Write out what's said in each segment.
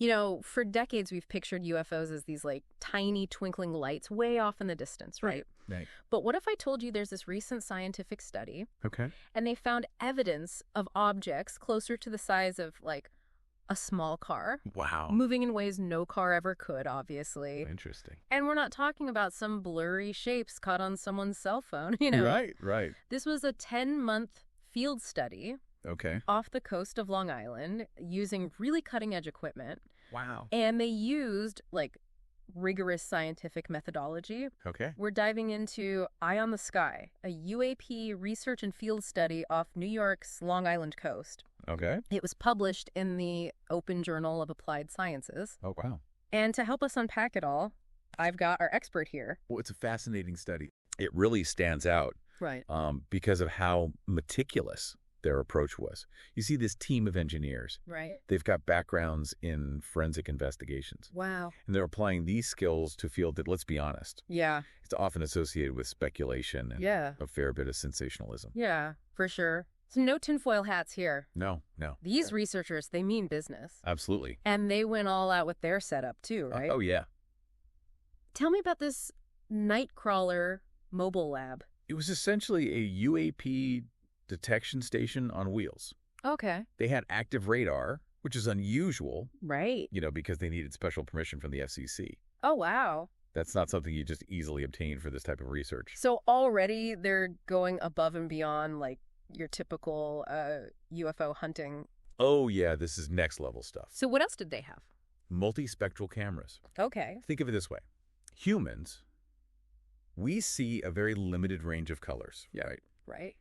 You know, for decades, we've pictured UFOs as these, like, tiny twinkling lights way off in the distance, right? Right. But what if I told you there's this recent scientific study, Okay. and they found evidence of objects closer to the size of, like, a small car, Wow. moving in ways no car ever could, obviously. Interesting. And we're not talking about some blurry shapes caught on someone's cell phone, you know? Right. This was a 10-month field study Okay. off the coast of Long Island using really cutting-edge equipment. Wow. And they used, like, rigorous scientific methodology. Okay. We're diving into Eye on the Sky, a UAP research and field study off New York's Long Island coast. Okay. It was published in the Open Journal of Applied Sciences. Oh, wow. And to help us unpack it all, I've got our expert here. Well, it's a fascinating study. It really stands out Right. because of how meticulous their approach was. You see this team of engineers. Right. They've got backgrounds in forensic investigations. Wow. And they're applying these skills to a field that, let's be honest, Yeah. it's often associated with speculation and Yeah. a fair bit of sensationalism. Yeah, for sure. So no tinfoil hats here. No. These researchers, they mean business. Absolutely. And they went all out with their setup too, right? Oh, yeah. Tell me about this Nightcrawler mobile lab. It was essentially a UAP detection station on wheels. Okay. They had active radar, which is unusual, Right. because they needed special permission from the FCC. Oh, wow. That's not something you just easily obtain for this type of research. So already they're going above and beyond, like, your typical UFO hunting. Oh, yeah, this is next level stuff. So what else did they have? Multispectral cameras. Okay. Think of it this way. Humans, we see a very limited range of colors, right? Right.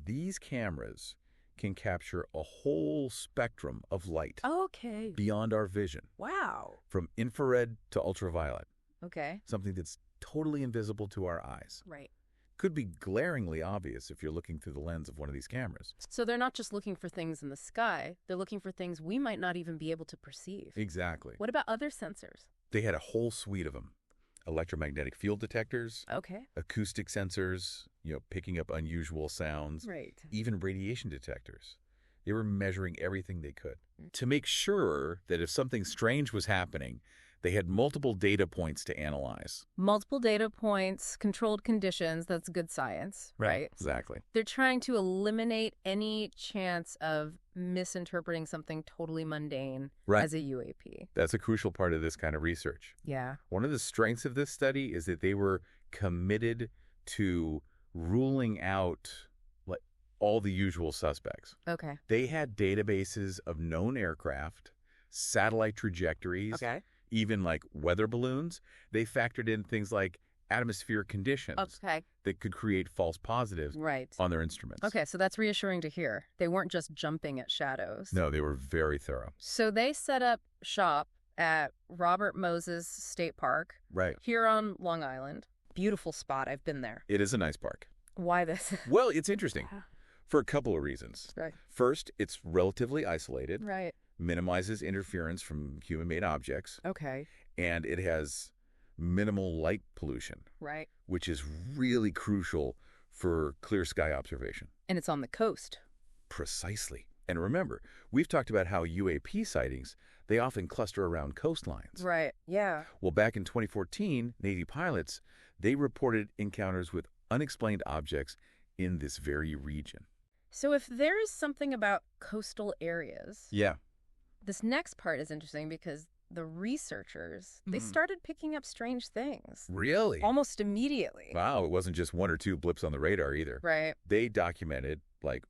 These cameras can capture a whole spectrum of light Okay. beyond our vision, Wow. from infrared to ultraviolet, Okay. something that's totally invisible to our eyes. Right. Could be glaringly obvious if you're looking through the lens of one of these cameras. So they're not just looking for things in the sky. They're looking for things we might not even be able to perceive. Exactly. What about other sensors? They had a whole suite of them. Electromagnetic field detectors, Okay. acoustic sensors, picking up unusual sounds, Right. even radiation detectors. They were measuring everything they could to make sure that if something strange was happening, they had multiple data points to analyze. Multiple data points, controlled conditions, that's good science, right? Exactly. They're trying to eliminate any chance of misinterpreting something totally mundane Right. as a UAP. That's a crucial part of this kind of research. Yeah. One of the strengths of this study is that they were committed to ruling out all the usual suspects. Okay. They had databases of known aircraft, satellite trajectories, Okay. even like weather balloons. They factored in things like atmospheric conditions Okay. that could create false positives Right. on their instruments. Okay, so that's reassuring to hear. They weren't just jumping at shadows. No, they were very thorough. So they set up shop at Robert Moses State Park Right. here on Long Island. Beautiful spot. I've been there. It is a nice park. Why this? Well, it's interesting for a couple of reasons. Right. First, it's relatively isolated, Right. minimizes interference from human-made objects, Okay. and it has minimal light pollution, Right. which is really crucial for clear sky observation. And it's on the coast. Precisely. And remember, we've talked about how UAP sightings, they often cluster around coastlines. Right. Yeah. Well, back in 2014, Navy pilots, they reported encounters with unexplained objects in this very region. So if there is something about coastal areas, Yeah. this next part is interesting because the researchers, they started picking up strange things Really? almost immediately. Wow, it wasn't just one or two blips on the radar either. Right. They documented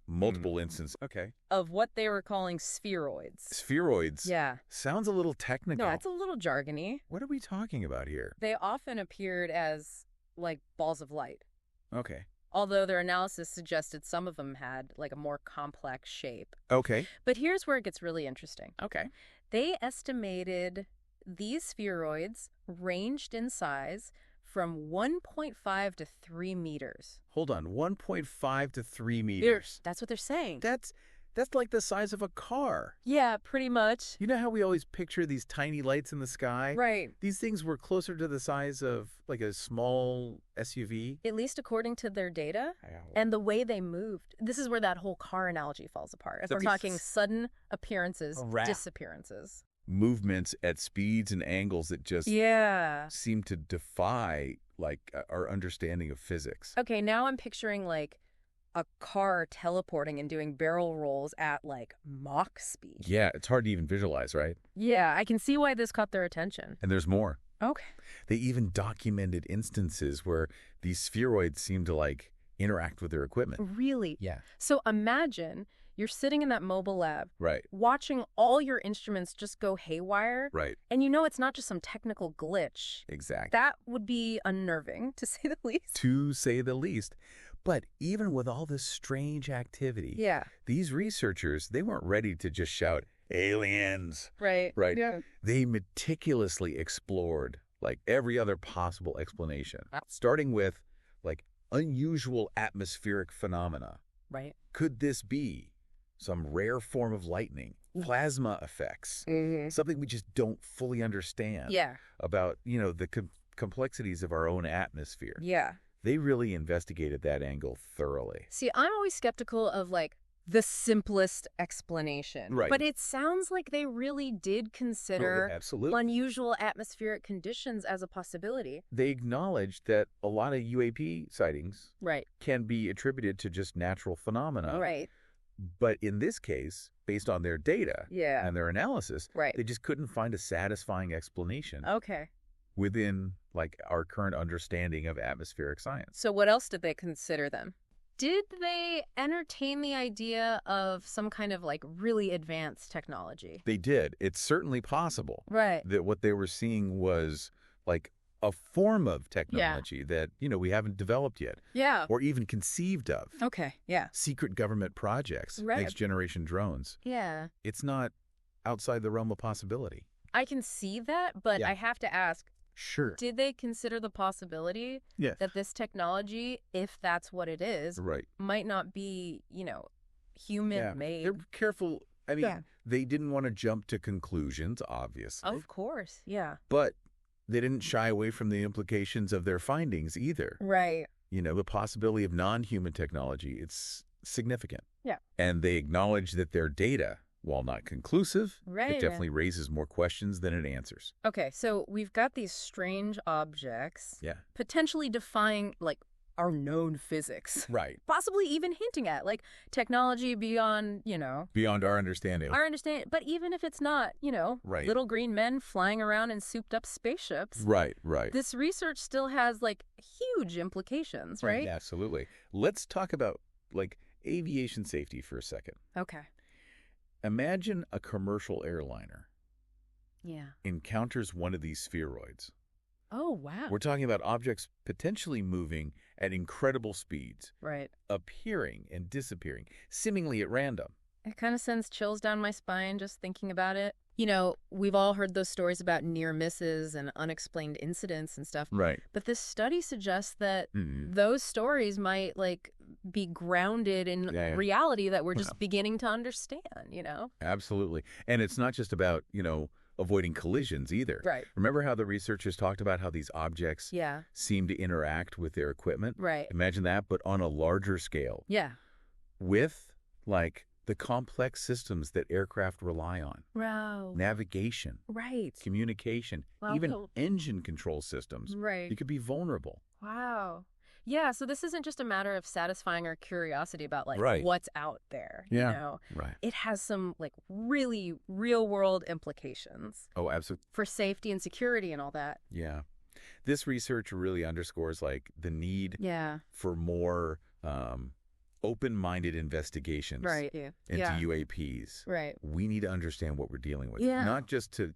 multiple instances. Okay. Of what they were calling spheroids. Spheroids. Yeah. Sounds a little technical. No, it's a little jargony. What are we talking about here? They often appeared as like balls of light, Okay. although their analysis suggested some of them had like a more complex shape. Okay. But here's where it gets really interesting. Okay. They estimated these spheroids ranged in size from 1.5 to 3 meters. Hold on. 1.5 to 3 meters. That's what they're saying. That's like the size of a car. Yeah, pretty much. You know how we always picture these tiny lights in the sky? Right. These things were closer to the size of like a small SUV. At least according to their data and the way they moved. This is where that whole car analogy falls apart. If we're talking sudden appearances, disappearances. movements at speeds and angles that just seem to defy, like, our understanding of physics. Okay, now I'm picturing, like, a car teleporting and doing barrel rolls at, like, Mach speed. Yeah, it's hard to even visualize, right? Yeah, I can see why this caught their attention. And there's more. Okay. They even documented instances where these spheroids seem to, like, interact with their equipment. Really? Yeah. So imagine you're sitting in that mobile lab, Right. watching all your instruments just go haywire, Right. and you know it's not just some technical glitch. Exactly. That would be unnerving, to say the least. To say the least. But even with all this strange activity, these researchers, they weren't ready to just shout, aliens. Right. Right. Yeah. They meticulously explored, like, every other possible explanation, starting with, like, unusual atmospheric phenomena. Right. Could this be some rare form of lightning, plasma effects, something we just don't fully understand about, the complexities of our own atmosphere? Yeah. They really investigated that angle thoroughly. See, I'm always skeptical of, like, the simplest explanation. Right. But it sounds like they really did consider absolutely. unusual atmospheric conditions as a possibility. They acknowledged that a lot of UAP sightings Right. can be attributed to just natural phenomena. Right. But in this case, based on their data and their analysis, Right. they just couldn't find a satisfying explanation Okay. within, like, our current understanding of atmospheric science. So what else did they consider then? Did they entertain the idea of some kind of, like, really advanced technology? They did. It's certainly possible that what they were seeing was, like, a form of technology that, we haven't developed yet. Yeah. Or even conceived of. Okay. Yeah. Secret government projects, next-generation drones. Yeah. It's not outside the realm of possibility. I can see that, but I have to ask, Sure. did they consider the possibility that this technology, if that's what it is, might not be, human-made? They're careful. I mean, they didn't want to jump to conclusions, obviously. Of course, yeah. But they didn't shy away from the implications of their findings either. Right. The possibility of non-human technology, it's significant. Yeah. And they acknowledge that their data, while not conclusive, it definitely raises more questions than it answers. Okay, so we've got these strange objects potentially defying, like, our known physics. Right. Possibly even hinting at, like, technology beyond, beyond our understanding. But even if it's not, little green men flying around in souped-up spaceships. Right. This research still has, like, huge implications, right? Absolutely. Let's talk about, like, aviation safety for a second. Okay. Imagine a commercial airliner encounters one of these spheroids. Oh, wow. We're talking about objects potentially moving at incredible speeds. Right. Appearing and disappearing, seemingly at random. It kind of sends chills down my spine just thinking about it. We've all heard those stories about near misses and unexplained incidents and stuff. Right. But this study suggests that those stories might, like, be grounded in reality that we're just beginning to understand, Absolutely. And it's not just about, avoiding collisions either. Right. Remember how the researchers talked about how these objects seem to interact with their equipment? Right. Imagine that, but on a larger scale. Yeah. With, like, the complex systems that aircraft rely on. Wow. Navigation. Right. Communication. Wow. Even engine control systems. Right. You could be vulnerable. Wow. Yeah, so this isn't just a matter of satisfying our curiosity about, like, what's out there, Right. It has some, like, really real-world implications. Oh, absolutely. For safety and security and all that. Yeah. This research really underscores, like, the need for more open-minded investigations into UAPs. Right. We need to understand what we're dealing with. Yeah. Not just to,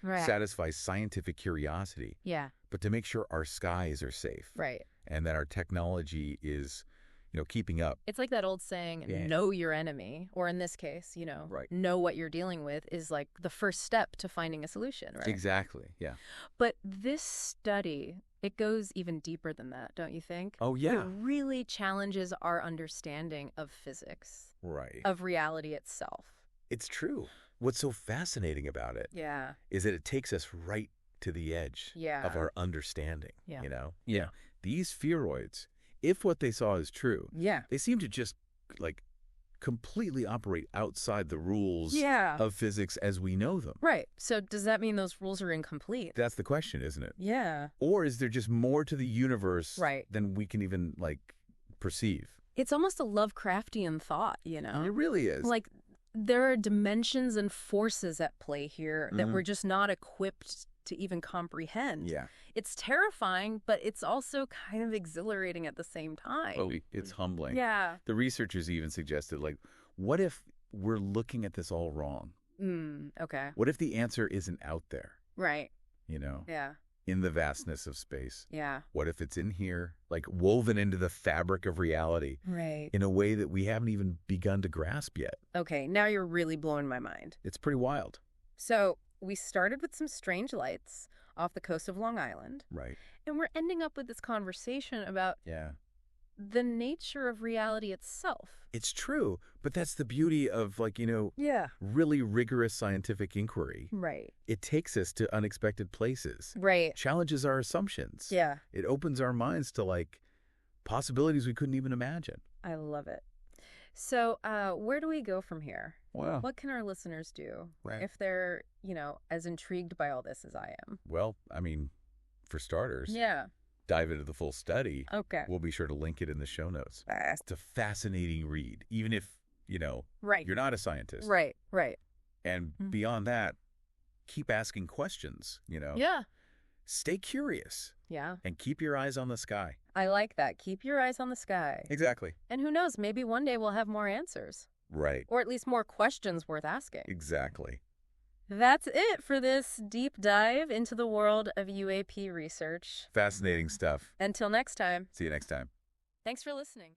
satisfy scientific curiosity. Yeah. But to make sure our skies are safe. Right. And that our technology is, keeping up. It's like that old saying, know your enemy. Or in this case, know what you're dealing with is, like, the first step to finding a solution, right? Exactly, yeah. But this study, it goes even deeper than that, don't you think? Oh, yeah. It really challenges our understanding of physics. Right. Of reality itself. It's true. What's so fascinating about it is that it takes us right to the edge of our understanding, Yeah. These spheroids, if what they saw is true, they seem to just, like, completely operate outside the rules of physics as we know them. Right. So does that mean those rules are incomplete? That's the question, isn't it? Yeah. Or is there just more to the universe than we can even, perceive? It's almost a Lovecraftian thought, you know? It really is. Like, there are dimensions and forces at play here that we're just not equipped to even comprehend. Yeah. It's terrifying, but it's also kind of exhilarating at the same time. Oh, it's humbling. Yeah. The researchers even suggested, what if we're looking at this all wrong? Okay. What if the answer isn't out there? Right. You know? Yeah. In the vastness of space. Yeah. What if it's in here, woven into the fabric of reality? Right. In a way that we haven't even begun to grasp yet. Okay, now you're really blowing my mind. It's pretty wild. So, we started with some strange lights off the coast of Long Island. Right. And we're ending up with this conversation about the nature of reality itself. It's true, but that's the beauty of, really rigorous scientific inquiry. Right. It takes us to unexpected places. Right. Challenges our assumptions. Yeah. It opens our minds to, possibilities we couldn't even imagine. I love it. So, where do we go from here? Well, what can our listeners do if they're, as intrigued by all this as I am? Well, for starters, dive into the full study. Okay. We'll be sure to link it in the show notes. It's a fascinating read, even if, you're not a scientist. Right, right. And beyond that, keep asking questions, Yeah. Stay curious. Yeah. And keep your eyes on the sky. I like that. Keep your eyes on the sky. Exactly. And who knows, maybe one day we'll have more answers. Right. Or at least more questions worth asking. Exactly. That's it for this deep dive into the world of UAP research. Fascinating stuff. Until next time. See you next time. Thanks for listening.